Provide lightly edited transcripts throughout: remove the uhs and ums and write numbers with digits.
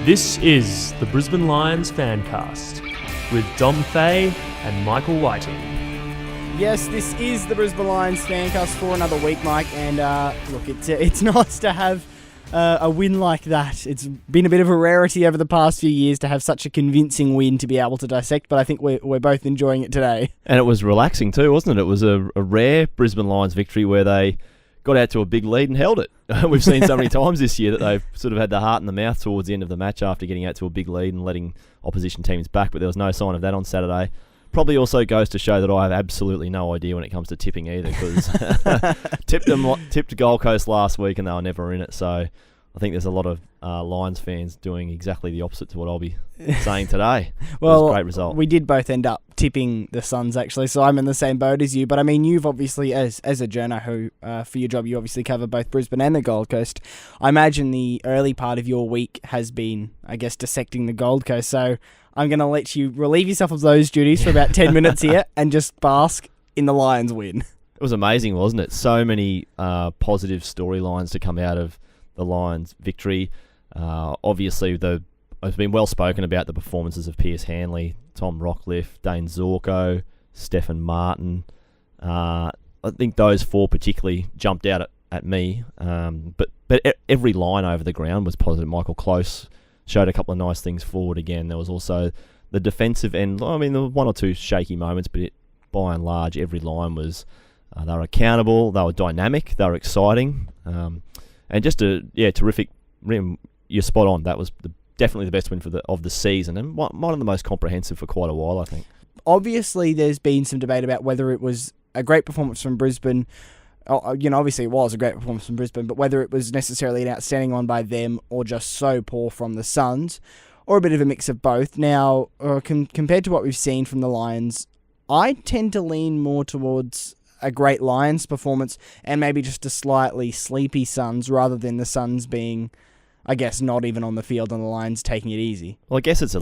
This is the Brisbane Lions Fancast with Dom Fay and Michael Whiting. Yes, this is the Brisbane Lions Fancast for another week, Mike, and look, it's nice to have a win like that. It's been a bit of a rarity over the past few years to have such a convincing win to be able to dissect, but I think we're both enjoying it today. And it was relaxing too, wasn't it? It was a rare Brisbane Lions victory where they got out to a big lead and held it. We've seen so many times this year that they've sort of had the heart in the mouth towards the end of the match after getting out to a big lead and letting opposition teams back, but there was no sign of that on Saturday. Probably also goes to show that I have absolutely no idea when it comes to tipping either, because tipped Gold Coast last week and they were never in it, so I think there's a lot of Lions fans doing exactly the opposite to what I'll be saying today. Well, it was a great result. We did both end up tipping the Suns, actually, so I'm in the same boat as you. But I mean, you've obviously, as a journo who, for your job, you obviously cover both Brisbane and the Gold Coast. I imagine the early part of your week has been, I guess, dissecting the Gold Coast. So I'm going to let you relieve yourself of those duties for about 10 minutes here and just bask in the Lions win. It was amazing, wasn't it? So many positive storylines to come out of the Lions' victory. Obviously, it's been well spoken about the performances of Pierce Hanley, Tom Rockliff, Dane Zorko, Stefan Martin. I think those four particularly jumped out at me. But every line over the ground was positive. Michael Close showed a couple of nice things forward again. There was also the defensive end. I mean, there were one or two shaky moments, but by and large, every line was they were accountable, they were dynamic, they were exciting. And just terrific. You're spot on. That was definitely the best win of the season, and one of the most comprehensive for quite a while, I think. Obviously, there's been some debate about whether it was a great performance from Brisbane. Obviously it was a great performance from Brisbane, but whether it was necessarily an outstanding one by them or just so poor from the Suns, or a bit of a mix of both. Now, compared to what we've seen from the Lions, I tend to lean more towards a great Lions performance and maybe just a slightly sleepy Suns, rather than the Suns being, I guess, not even on the field and the Lions taking it easy. Well, I guess it's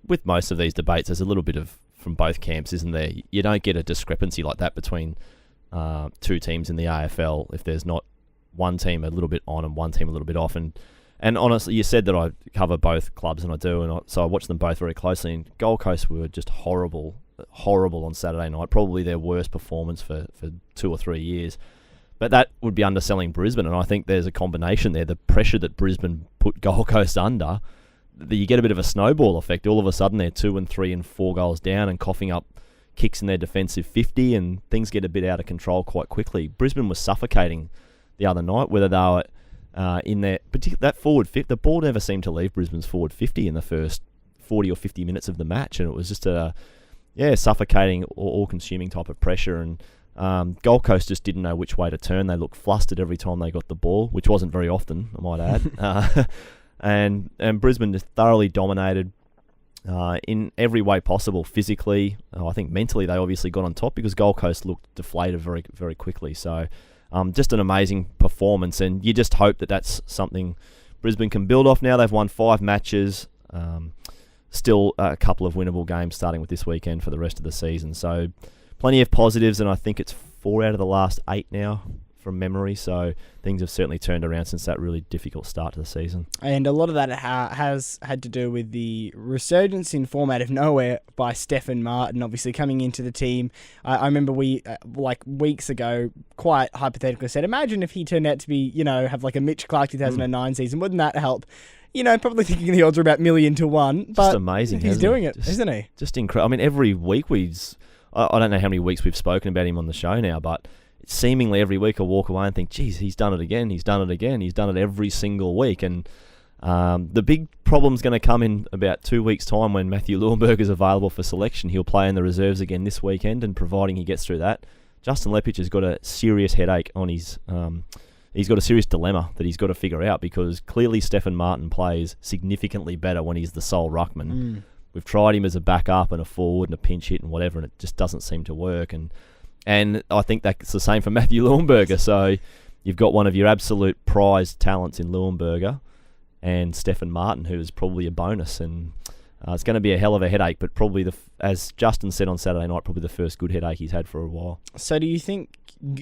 with most of these debates, there's a little bit of from both camps, isn't there? You don't get a discrepancy like that between two teams in the AFL if there's not one team a little bit on and one team a little bit off. And honestly, you said that I cover both clubs, and I do, so I watch them both very closely. And Gold Coast were just horrible on Saturday night, probably their worst performance for 2 or 3 years. But that would be underselling Brisbane, and I think there's a combination there. The pressure that Brisbane put Gold Coast under, you get a bit of a snowball effect. All of a sudden they're 2 and 3 and 4 goals down and coughing up kicks in their defensive 50, and things get a bit out of control quite quickly. Brisbane was suffocating the other night, whether they were in their that forward 50. The ball never seemed to leave Brisbane's forward 50 in the first 40 or 50 minutes of the match, and it was just a suffocating, all-consuming type of pressure. And Gold Coast just didn't know which way to turn. They looked flustered every time they got the ball, which wasn't very often, I might add. And Brisbane just thoroughly dominated in every way possible. Physically, I think mentally they obviously got on top because Gold Coast looked deflated very, very quickly. So just an amazing performance, and you just hope that that's something Brisbane can build off now. They've won 5 matches. Still a couple of winnable games starting with this weekend for the rest of the season. So plenty of positives, and I think it's 4 out of the last 8 now from memory. So things have certainly turned around since that really difficult start to the season. And a lot of that has had to do with the resurgence in form out of nowhere by Stefan Martin, obviously coming into the team. I remember we, weeks ago, quite hypothetically said, imagine if he turned out to be, have like a Mitch Clark 2009 season. Wouldn't that help? Probably thinking the odds are about 1,000,000 to 1. But just amazing. He's doing it, isn't he? Just incredible. I mean, every week I don't know how many weeks we've spoken about him on the show now, but seemingly every week I walk away and think, geez, he's done it again. He's done it again. He's done it every single week. And the big problem's going to come in about 2 weeks' time when Matthew Leuenberg is available for selection. He'll play in the reserves again this weekend, and providing he gets through that, Justin Leppich has got a serious headache on his... He's got a serious dilemma that he's got to figure out, because clearly Stefan Martin plays significantly better when he's the sole ruckman. We've tried him as a backup and a forward and a pinch hit and whatever, and it just doesn't seem to work. And I think that's the same for Matthew Leuenberger. So you've got one of your absolute prized talents in Leuenberger and Stefan Martin, who is probably a bonus. And it's going to be a hell of a headache, but probably, as Justin said on Saturday night, probably the first good headache he's had for a while. So do you think,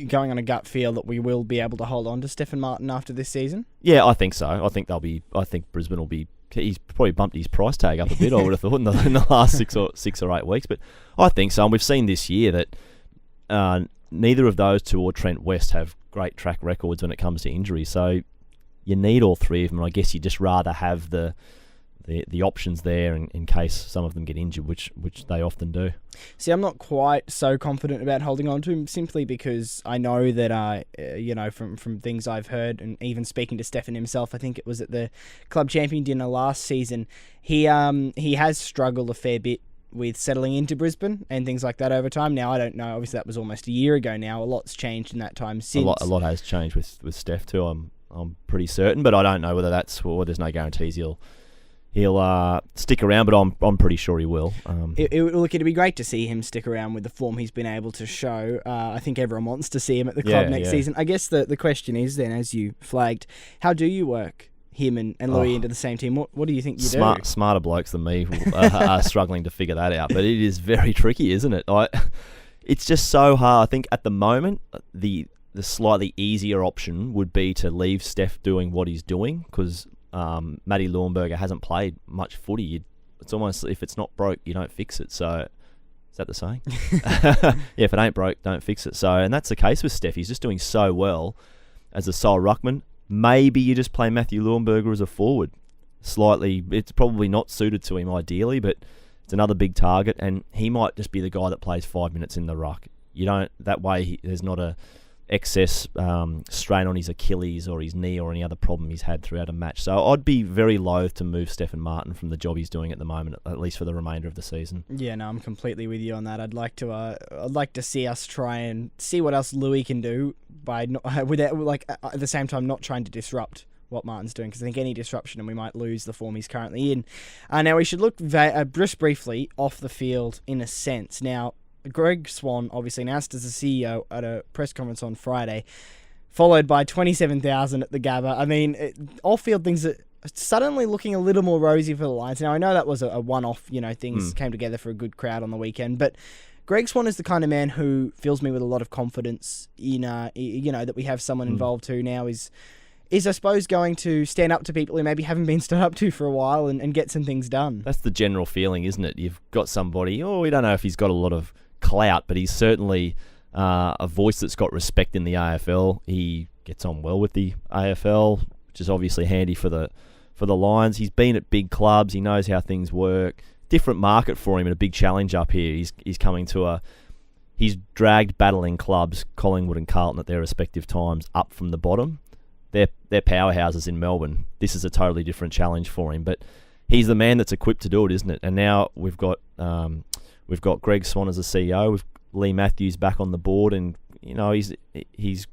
going on a gut feel, that we will be able to hold on to Stefan Martin after this season? Yeah, I think so. I think Brisbane will be he's probably bumped his price tag up a bit, I would have thought, in the last 6 or 8 weeks. But I think so. And we've seen this year that neither of those two or Trent West have great track records when it comes to injury. So you need all three of them. And I guess you just rather have the options there in case some of them get injured, which they often do. See, I'm not quite so confident about holding on to him simply because I know that, from things I've heard and even speaking to Stefan himself, I think it was at the club champion dinner last season, he has struggled a fair bit with settling into Brisbane and things like that over time. Now, I don't know. Obviously, that was almost a year ago now. A lot's changed in that time since. A lot has changed with Steph too, I'm pretty certain, but I don't know whether there's no guarantees he'll stick around, but I'm pretty sure he will. It'd be great to see him stick around with the form he's been able to show. I think everyone wants to see him at the club next season. I guess the question is then, as you flagged, how do you work him and Louis into the same team? What do you think you do? Smarter blokes than me are struggling to figure that out, but it is very tricky, isn't it? It's just so hard. I think at the moment, the slightly easier option would be to leave Steph doing what he's doing, because Matty Leuenberger hasn't played much footy. It's almost, if it's not broke, you don't fix it. So, is that the saying? Yeah, if it ain't broke, don't fix it. So, and that's the case with Steph. He's just doing so well as a sole ruckman. Maybe you just play Matthew Leuenberger as a forward. Slightly, it's probably not suited to him ideally, but it's another big target, and he might just be the guy that plays 5 minutes in the ruck. That way there's not a excess strain on his Achilles or his knee or any other problem he's had throughout a match. So I'd be very loath to move Stefan Martin from the job he's doing at the moment, at least for the remainder of the season. Yeah, no, I'm completely with you on that. I'd like to see us try and see what else Louis can do by at the same time not trying to disrupt what Martin's doing, because I think any disruption and we might lose the form he's currently in. Now we should look just briefly off the field in a sense. Now, Greg Swan obviously announced as the CEO at a press conference on Friday, followed by 27,000 at the Gabba. I mean, off-field things are suddenly looking a little more rosy for the Lions. Now, I know that was a one-off, things came together for a good crowd on the weekend, but Greg Swan is the kind of man who fills me with a lot of confidence in, that we have someone involved who now is I suppose going to stand up to people who maybe haven't been stood up to for a while and get some things done. That's the general feeling, isn't it? You've got somebody, we don't know if he's got a lot of clout, but he's certainly a voice that's got respect in the AFL. He gets on well with the AFL, which is obviously handy for the Lions. He's been at big clubs. He knows how things work. Different market for him and a big challenge up here. He's coming to he's dragged battling clubs, Collingwood and Carlton at their respective times, up from the bottom. They're powerhouses in Melbourne. This is a totally different challenge for him, but he's the man that's equipped to do it, isn't it? And now we've got Greg Swan as a CEO. We've Lee Matthews back on the board, and he's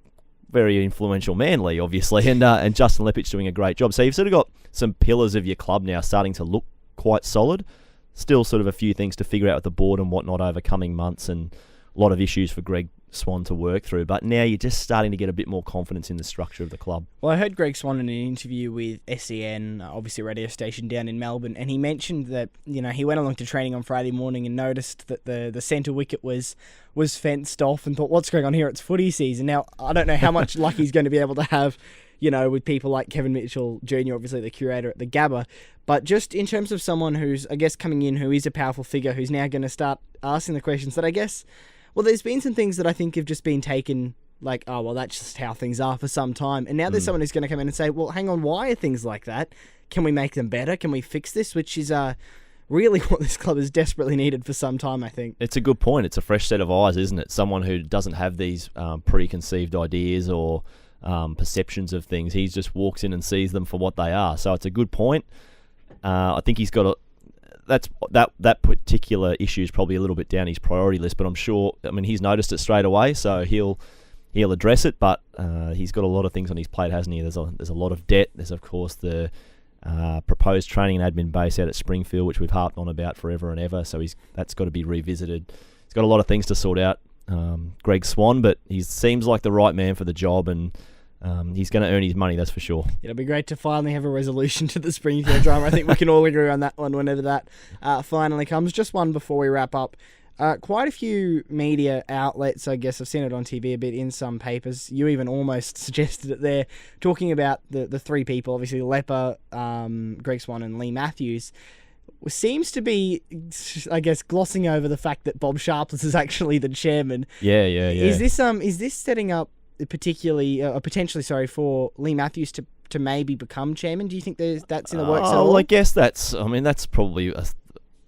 very influential man, Lee, obviously, and Justin Lepich doing a great job. So you've sort of got some pillars of your club now starting to look quite solid. Still sort of a few things to figure out with the board and whatnot over coming months, and a lot of issues for Greg Swan to work through, but now you're just starting to get a bit more confidence in the structure of the club. Well, I heard Greg Swan in an interview with SEN, obviously a radio station down in Melbourne, and he mentioned that he went along to training on Friday morning and noticed that the centre wicket was fenced off and thought, what's going on here? It's footy season. Now, I don't know how much luck he's going to be able to have, with people like Kevin Mitchell Jr., obviously the curator at the Gabba, but just in terms of someone who's, I guess, coming in, who is a powerful figure, who's now going to start asking the questions that I guess. Well, there's been some things that I think have just been taken like, oh, well, that's just how things are for some time. And now there's someone who's going to come in and say, well, hang on, why are things like that? Can we make them better? Can we fix this? Which is really what this club has desperately needed for some time, I think. It's a good point. It's a fresh set of eyes, isn't it? Someone who doesn't have these preconceived ideas or perceptions of things. He just walks in and sees them for what they are. So it's a good point. I think he's got that particular issue is probably a little bit down his priority list, but I'm sure, he's noticed it straight away, so he'll address it, but he's got a lot of things on his plate, hasn't he? There's a lot of debt. There's, of course, the proposed training and admin base out at Springfield, which we've harped on about forever and ever, so that's got to be revisited. He's got a lot of things to sort out, Greg Swan, but he seems like the right man for the job, and he's going to earn his money, that's for sure. It'll be great to finally have a resolution to the Springfield drama. I think we can all agree on that one whenever that finally comes. Just one before we wrap up. Quite a few media outlets, I guess I've seen it on TV a bit, in some papers. You even almost suggested it there, talking about the three people, obviously Lepper, Greg Swan and Lee Matthews, seems to be, I guess, glossing over the fact that Bob Sharpless is actually the chairman. Yeah. Is this setting up potentially for Lee Matthews to maybe become chairman? Do you think that's in the works at all? Well, I guess that's probably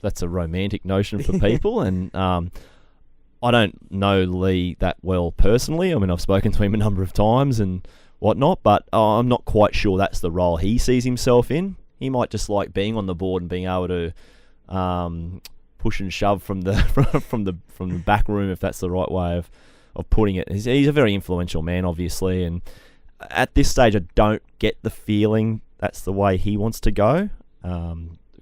that's a romantic notion for people, and I don't know Lee that well personally. I mean, I've spoken to him a number of times and whatnot, but I'm not quite sure that's the role he sees himself in. He might just like being on the board and being able to push and shove from the from the back room, if that's the right way of putting it. He's a very influential man, obviously, and at this stage, I don't get the feeling that's the way he wants to go.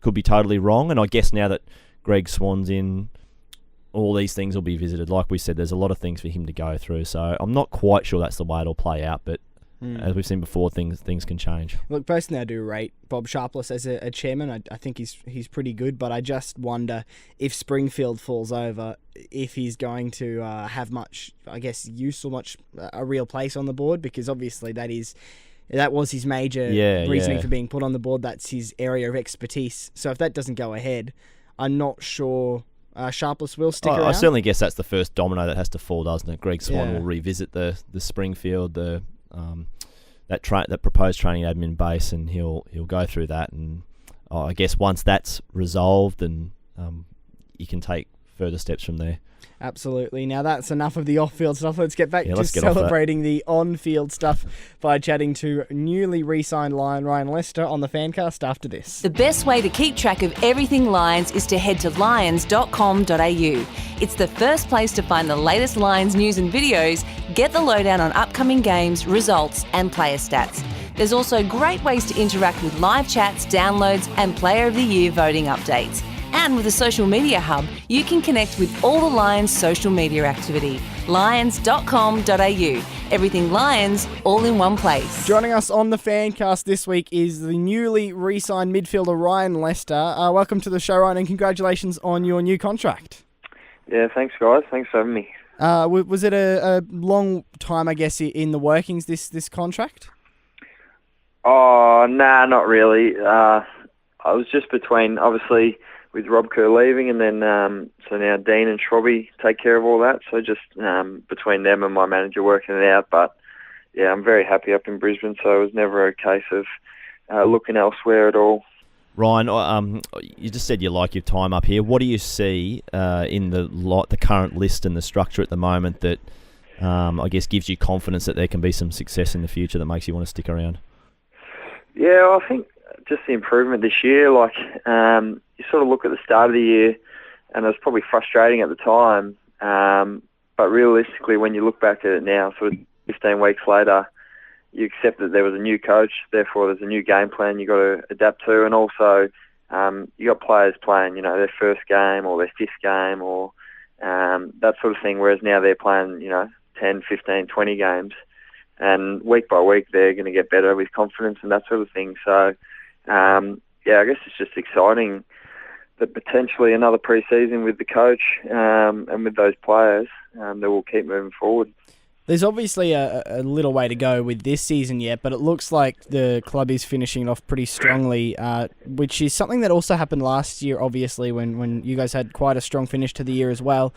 Could be totally wrong, and I guess now that Greg Swan's in, all these things will be visited. Like we said, there's a lot of things for him to go through, so I'm not quite sure that's the way it'll play out, but as we've seen before, things can change. Look, personally, I do rate Bob Sharpless as a chairman. I think he's pretty good, but I just wonder if Springfield falls over, if he's going to have much, I guess, use or much a real place on the board, because obviously that was his major reasoning for being put on the board. That's his area of expertise. So if that doesn't go ahead, I'm not sure Sharpless will stick around. I certainly guess that's the first domino that has to fall, doesn't it? Greg Swan will revisit the Springfield, that proposed training admin base, and he'll go through that. And I guess once that's resolved, then you can take further steps from there. Absolutely. Now that's enough of the off-field stuff. Let's get back to celebrating the on-field stuff by chatting to newly re-signed Lion Ryan Lester on the Fancast after this. The best way to keep track of everything Lions is to head to lions.com.au. It's the first place to find the latest Lions news and videos, get the lowdown on upcoming games, results and player stats. There's also great ways to interact with live chats, downloads and Player of the Year voting updates. And with a social media hub, you can connect with all the Lions social media activity. Lions.com.au. Everything Lions, all in one place. Joining us on the Fancast this week is the newly re-signed midfielder Ryan Lester. Welcome to the show, Ryan, and congratulations on your new contract. Yeah, thanks, guys. Thanks for having me. Was it a long time, I guess, in the workings, this contract? Oh, nah, not really. I was just between, obviously, with Rob Kerr leaving, and then so now Dean and Shrobby take care of all that. So just between them and my manager working it out. But yeah, I'm very happy up in Brisbane, so it was never a case of looking elsewhere at all. Ryan, you just said you like your time up here. What do you see in the current list and the structure at the moment that I guess gives you confidence that there can be some success in the future that makes you want to stick around? Yeah, I think just the improvement this year. Like you sort of look at the start of the year, and it was probably frustrating at the time. But realistically, when you look back at it now, sort of 15 weeks later, you accept that there was a new coach, therefore there's a new game plan you got to adapt to, and also you got players playing, their first game or their fifth game or that sort of thing, whereas now they're playing, 10, 15, 20 games, and week by week they're going to get better with confidence and that sort of thing. So, I guess it's just exciting that potentially another pre-season with the coach and with those players that will keep moving forward. There's obviously a little way to go with this season yet, but it looks like the club is finishing it off pretty strongly, which is something that also happened last year, obviously, when you guys had quite a strong finish to the year as well,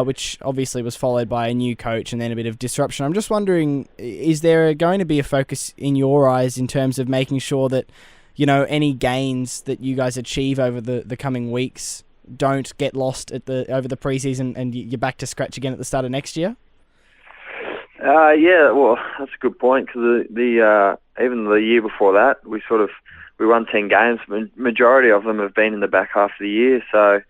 which obviously was followed by a new coach and then a bit of disruption. I'm just wondering, is there going to be a focus in your eyes in terms of making sure that, any gains that you guys achieve over the coming weeks don't get lost over the preseason and you're back to scratch again at the start of next year? Well, that's a good point, because even the year before that, we won 10 games. Majority of them have been in the back half of the year. So,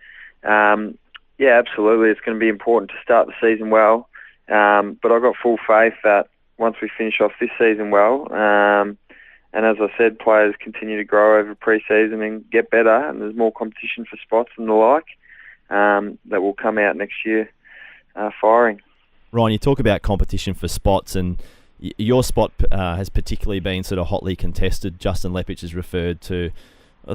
absolutely, it's going to be important to start the season well. But I've got full faith that once we finish off this season well, and as I said, players continue to grow over pre-season and get better, and there's more competition for spots and the like, that will come out next year firing. Ryan, you talk about competition for spots, and your spot has particularly been sort of hotly contested. Justin Lepich has referred to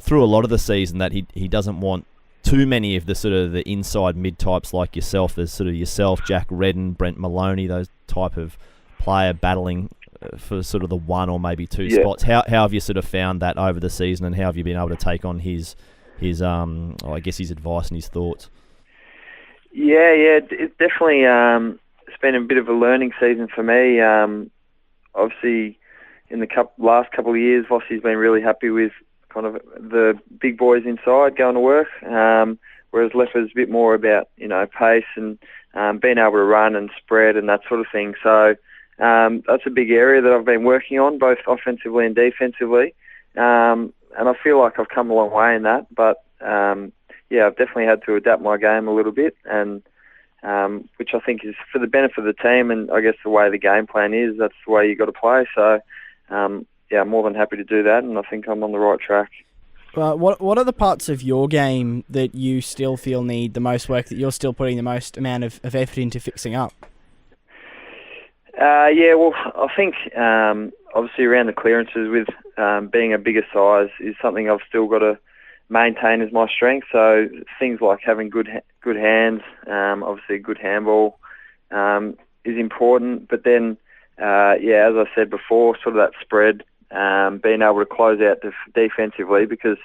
through a lot of the season that he doesn't want too many of the sort of the inside mid types like yourself. There's sort of yourself, Jack Redden, Brent Maloney, those type of player battling for sort of the one or maybe two spots. How have you sort of found that over the season, and how have you been able to take on his I guess his advice and his thoughts? Yeah, it's definitely it's been a bit of a learning season for me. Obviously, in the last couple of years, Vossi's been really happy with kind of the big boys inside going to work, whereas Leopard's a bit more about, pace and being able to run and spread and that sort of thing. So that's a big area that I've been working on, both offensively and defensively. And I feel like I've come a long way in that, but I've definitely had to adapt my game a little bit, and which I think is for the benefit of the team, and I guess the way the game plan is, that's the way you got to play. So, I'm more than happy to do that, and I think I'm on the right track. What are the parts of your game that you still feel need the most work, that you're still putting the most amount of effort into fixing up? I think obviously around the clearances with being a bigger size is something I've still got to maintain as my strength. So things like having good hands, obviously a good handball is important. But then, as I said before, sort of that spread, being able to close out defensively, because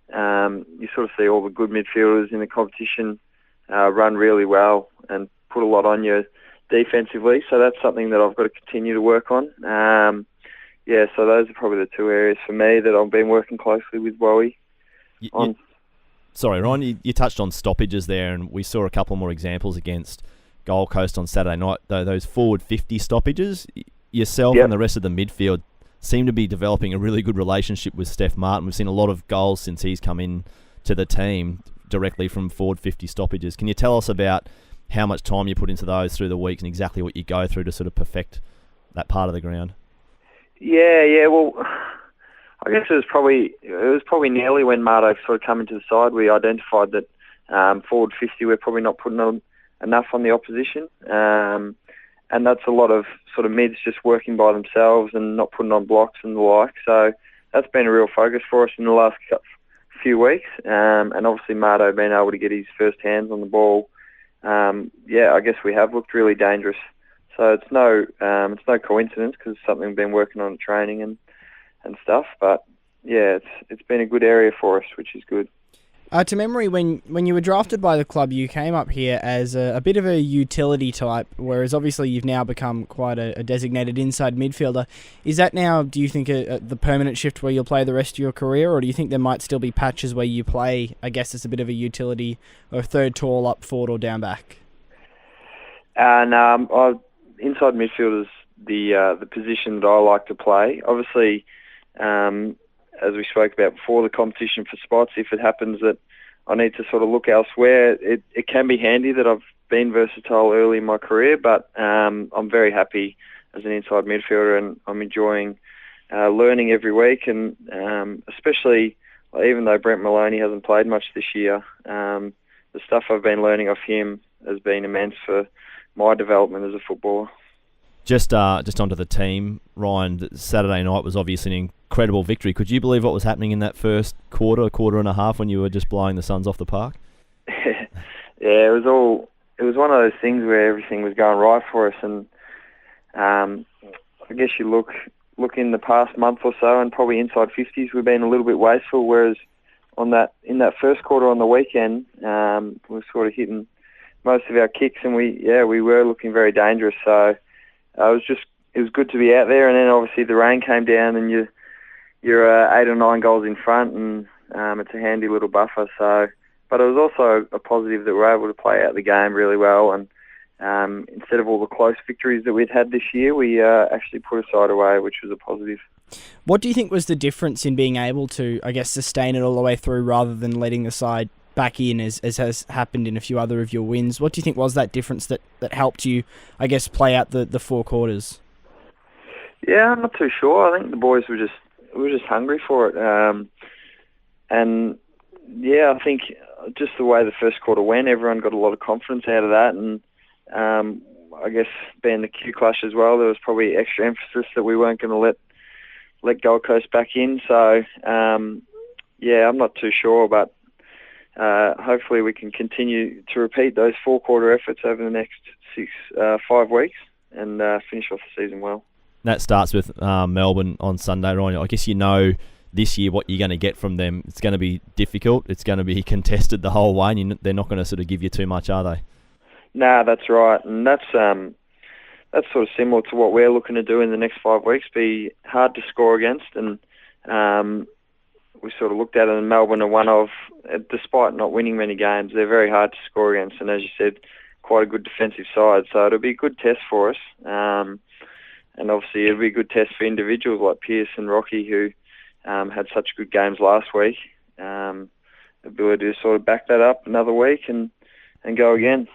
you sort of see all the good midfielders in the competition run really well and put a lot on you defensively. So that's something that I've got to continue to work on. So those are probably the two areas for me that I've been working closely with Wowie on. Sorry, Ryan, you touched on stoppages there, and we saw a couple more examples against Gold Coast on Saturday night. Those forward 50 stoppages, yourself and the rest of the midfield seem to be developing a really good relationship with Stef Martin. We've seen a lot of goals since he's come in to the team directly from forward 50 stoppages. Can you tell us about how much time you put into those through the week and exactly what you go through to sort of perfect that part of the ground? Yeah. Well, I guess it was probably nearly when Marto sort of come into the side, we identified that forward 50 we're probably not putting on enough on the opposition, and that's a lot of sort of mids just working by themselves and not putting on blocks and the like. So that's been a real focus for us in the last few weeks, and obviously Marto being able to get his first hands on the ball. I guess we have looked really dangerous. So it's no coincidence, because it's something we've been working on in training and stuff. But it's been a good area for us, which is good. To memory, when you were drafted by the club, you came up here as a bit of a utility type, whereas obviously you've now become quite a designated inside midfielder. Is that now, do you think, the permanent shift where you'll play the rest of your career, or do you think there might still be patches where you play, I guess, as a bit of a utility, or third tall, up forward or down back? Inside midfield is the position that I like to play. Obviously, as we spoke about before, the competition for spots, if it happens that I need to sort of look elsewhere, it can be handy that I've been versatile early in my career, but I'm very happy as an inside midfielder, and I'm enjoying learning every week, and especially even though Brent Maloney hasn't played much this year, the stuff I've been learning off him has been immense for my development as a footballer. Just onto the team, Ryan, Saturday night was obviously an incredible victory. Could you believe what was happening in that first quarter and a half when you were just blowing the Suns off the park? It was one of those things where everything was going right for us, and I guess you look in the past month or so, and probably inside 50s we've been a little bit wasteful, whereas in that first quarter on the weekend, we were sort of hitting most of our kicks, and we were looking very dangerous. So it was good to be out there, and then obviously the rain came down, and you're 8 or 9 goals in front, and it's a handy little buffer. So, but it was also a positive that we're able to play out the game really well, and instead of all the close victories that we'd had this year, we actually put a side away, which was a positive. What do you think was the difference in being able to, I guess, sustain it all the way through rather than letting the side back in, as has happened in a few other of your wins? What do you think was that difference that helped you, I guess, play out the 4 quarters? Yeah, I'm not too sure. I think the boys were just hungry for it. And I think just the way the first quarter went, everyone got a lot of confidence out of that, and I guess being the Q clash as well, there was probably extra emphasis that we weren't going to let Gold Coast back in. So I'm not too sure, but hopefully we can continue to repeat those 4-quarter efforts over the next 5 weeks and finish off the season well. That starts with Melbourne on Sunday, Ryan. I guess you know this year what you're going to get from them. It's going to be difficult. It's going to be contested the whole way, and they're not going to sort of give you too much, are they? No, that's right, and that's sort of similar to what we're looking to do in the next 5 weeks. Be hard to score against, and we sort of looked at it, and Melbourne are one of, despite not winning many games, they're very hard to score against, and as you said, quite a good defensive side. So it'll be a good test for us, and obviously it'll be a good test for individuals like Pearce and Rocky, who had such good games last week. Ability to sort of back that up another week and go again.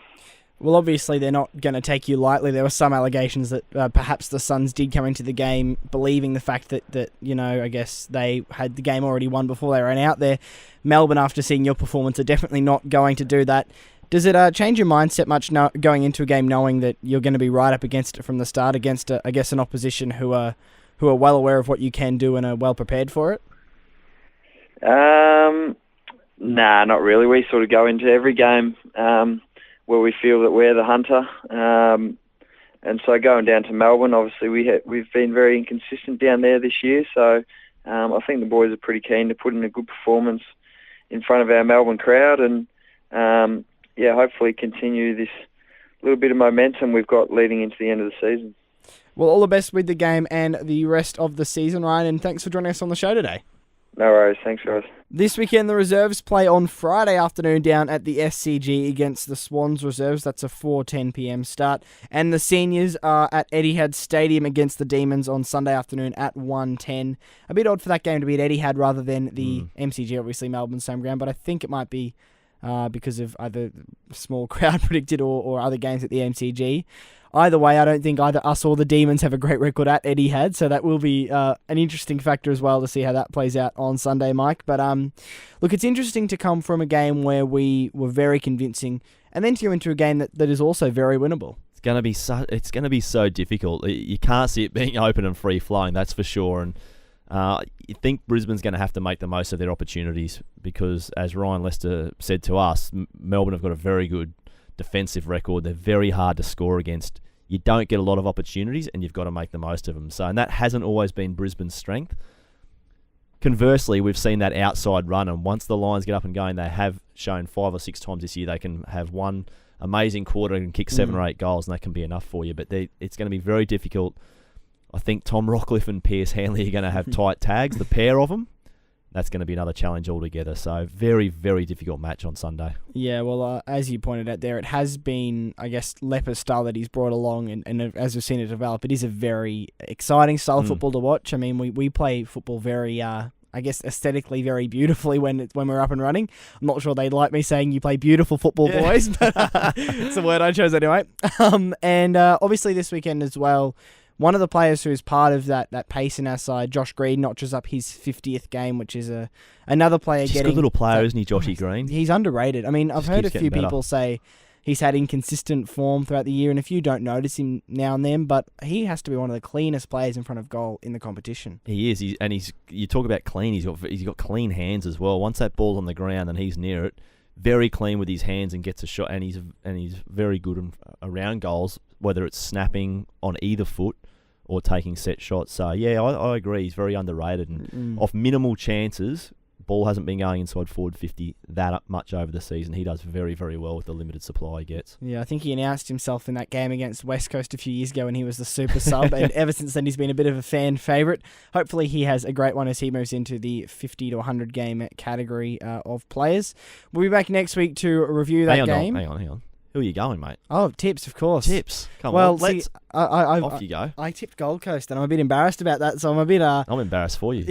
Well, obviously they're not going to take you lightly. There were some allegations that perhaps the Suns did come into the game believing the fact that I guess they had the game already won before they ran out there. Melbourne, after seeing your performance, are definitely not going to do that. Does it change your mindset much going into a game knowing that you're going to be right up against it from the start, against, an opposition who are well aware of what you can do and are well prepared for it? Nah, not really. We sort of go into every game where we feel that we're the hunter. And so going down to Melbourne, obviously we've been very inconsistent down there this year. So I think the boys are pretty keen to put in a good performance in front of our Melbourne crowd and, hopefully continue this little bit of momentum we've got leading into the end of the season. Well, all the best with the game and the rest of the season, Ryan, and thanks for joining us on the show today. No worries. Thanks, guys. This weekend, the reserves play on Friday afternoon down at the SCG against the Swans Reserves. That's a 4:10 p.m. start. And the seniors are at Etihad Stadium against the Demons on Sunday afternoon at 1:10. A bit odd for that game to be at Etihad rather than the MCG, obviously Melbourne's home ground, but I think it might be because of either small crowd predicted or other games at the MCG. Either way, I don't think either us or the Demons have a great record at Etihad, so that will be an interesting factor as well to see how that plays out on Sunday, Mike. But look, it's interesting to come from a game where we were very convincing and then to go into a game that is also very winnable. It's going to be so difficult. You can't see it being open and free flowing, that's for sure. And you think Brisbane's going to have to make the most of their opportunities because, as Ryan Lester said to us, Melbourne have got a very good defensive record. They're very hard to score against. You don't get a lot of opportunities and you've got to make the most of them. And that hasn't always been Brisbane's strength. Conversely, we've seen that outside run, and once the Lions get up and going, they have shown 5 or 6 times this year they can have one amazing quarter and kick 7 or 8 goals, and that can be enough for you. But it's going to be very difficult. I think Tom Rockcliffe and Pearce Hanley are going to have tight tags, the pair of them. That's going to be another challenge altogether. So very, very difficult match on Sunday. Yeah, well, as you pointed out there, it has been, I guess, Lepper's style that he's brought along, and as we've seen it develop, it is a very exciting style of football to watch. I mean, we play football very, I guess, aesthetically very beautifully when we're up and running. I'm not sure they'd like me saying you play beautiful football, boys, but it's a word I chose anyway. And obviously this weekend as well, one of the players who is part of that pace in our side, Josh Green, notches up his 50th game, which is another player He's getting... He's a little player, isn't he, Joshy Green? He's underrated. I mean, I've heard a few people say he's had inconsistent form throughout the year, and if you don't notice him now and then, but he has to be one of the cleanest players in front of goal in the competition. He is, you talk about clean, he's got clean hands as well. Once that ball's on the ground and he's near it, very clean with his hands and gets a shot, and he's very good around goals, whether it's snapping on either foot or taking set shots. So, yeah, I agree. He's very underrated. And off minimal chances, ball hasn't been going inside forward 50 that much over the season. He does very, very well with the limited supply he gets. Yeah, I think he announced himself in that game against West Coast a few years ago when he was the super sub, and ever since then he's been a bit of a fan favourite. Hopefully he has a great one as he moves into the 50 to 100 game category of players. We'll be back next week to review that game. Hang on. Who are you going, mate? Oh, tips, of course. Tips. Come on, let's... off you go. I tipped Gold Coast, and I'm a bit embarrassed about that, so I'm a bit... I'm embarrassed for you.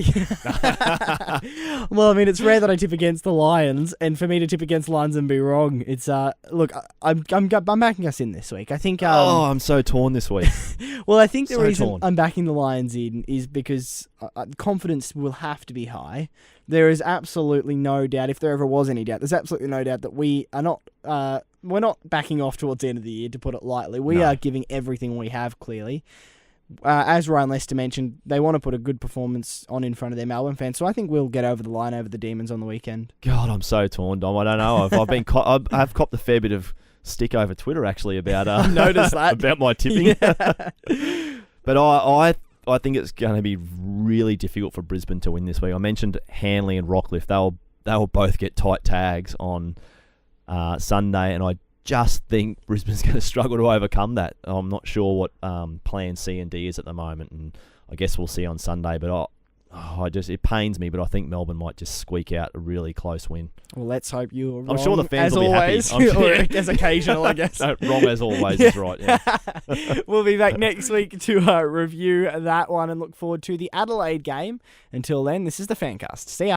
Well, I mean, it's rare that I tip against the Lions, and for me to tip against Lions and be wrong, it's... Look, I'm backing us in this week. I think... I'm so torn this week. Well, I think the reason I'm backing the Lions in is because confidence will have to be high. There is absolutely no doubt, if there ever was any doubt, there's absolutely no doubt that we are not... we're not backing off towards the end of the year, to put it lightly. We are giving everything we have, clearly. as Ryan Lester mentioned, they want to put a good performance on in front of their Melbourne fans. So I think we'll get over the line over the Demons on the weekend. God, I'm so torn, Dom. I don't know. I've copped a fair bit of stick over Twitter actually about noticed that about my tipping. But I think it's going to be really difficult for Brisbane to win this week. I mentioned Hanley and Rockcliffe. They'll both get tight tags on Sunday, and I just think Brisbane's going to struggle to overcome that. I'm not sure what plan C and D is at the moment, and I guess we'll see on Sunday. But it pains me, but I think Melbourne might just squeak out a really close win. Well, let's hope you're wrong. I'm sure the fans as will always. be happy. Or as occasional, I guess. No, wrong as always is right. Yeah. We'll be back next week to review that one and look forward to the Adelaide game. Until then, this is the Fancast. See ya.